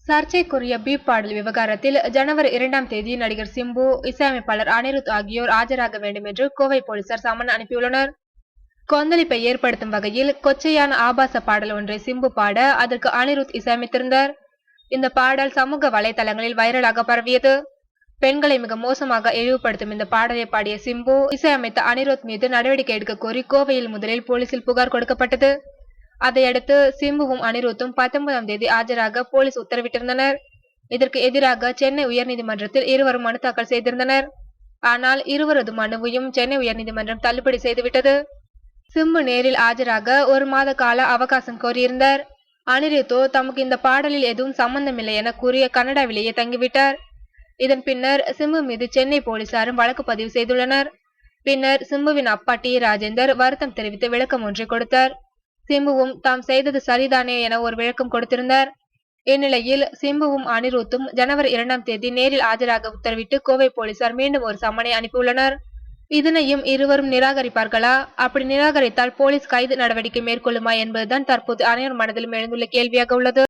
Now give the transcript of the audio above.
சர்ச்சைக்குரிய பீப் பாடல் விவகாரத்தில் ஜனவரி 2ஆம் தேதி நடிகர் சிம்பு, இசையமைப்பாளர் அனிருத் ஆகியோர் ஆஜராக வேண்டும் என்று கோவை போலீசார் சமன் அனுப்பியுள்ளனர். கொந்தளிப்பை ஏற்படுத்தும் வகையில் கொச்சையான ஆபாச பாடல் ஒன்றை சிம்பு பாட அதற்கு அனிருத் இசையமைத்திருந்தார். இந்த பாடல் சமூக வலைதளங்களில் வைரலாக பரவியது. பெண்களை மிக மோசமாக இழிவுபடுத்தும் இந்த பாடலை பாடிய சிம்பு, இசையமைத்த அனிருத் மீது நடவடிக்கை எடுக்க கோரி கோவையில் முதலில் போலீசில் புகார் கொடுக்கப்பட்டது. அதையடுத்து சிம்புவும் அனிருத்தும் 19ஆம் தேதி ஆஜராக போலீஸ் உத்தரவிட்டிருந்தனர். இதற்கு எதிராக சென்னை உயர்நீதிமன்றத்தில் இருவரும் மனு தாக்கல் செய்திருந்தனர். ஆனால் இருவரது மனுவையும் சென்னை உயர்நீதிமன்றம் தள்ளுபடி செய்துவிட்டது. சிம்பு நேரில் ஆஜராக 1 மாத கால அவகாசம் கோரியிருந்தார். அனிருத்தோ தமக்கு இந்த பாடலில் எதுவும் சம்பந்தமில்லை என கூறிய கனடாவிலேயே தங்கிவிட்டார். இதன் பின்னர் சிம்பு மீது சென்னை போலீசாரும் வழக்கு பதிவு செய்துள்ளனர். பின்னர் சிம்புவின் அப்பா டி. ராஜேந்தர் வருத்தம் தெரிவித்து விளக்கம் ஒன்றை கொடுத்தார். சிம்புவும் தாம் செய்தது சரிதானே என ஒரு விளக்கம் கொடுத்திருந்தார். இந்நிலையில் சிம்புவும் அனிருத்தும் ஜனவரி 2ஆம் தேதி நேரில் ஆஜராக உத்தரவிட்டு கோவை போலீசார் மீண்டும் ஒரு சம்மனை அனுப்பியுள்ளனர். இதனையும் இருவரும் நிராகரிப்பார்களா? அப்படி நிராகரித்தால் போலீஸ் கைது நடவடிக்கை மேற்கொள்ளுமா என்பதுதான் தற்போது அனைவர் மனதிலும் எழுந்துள்ள கேள்வியாக உள்ளது.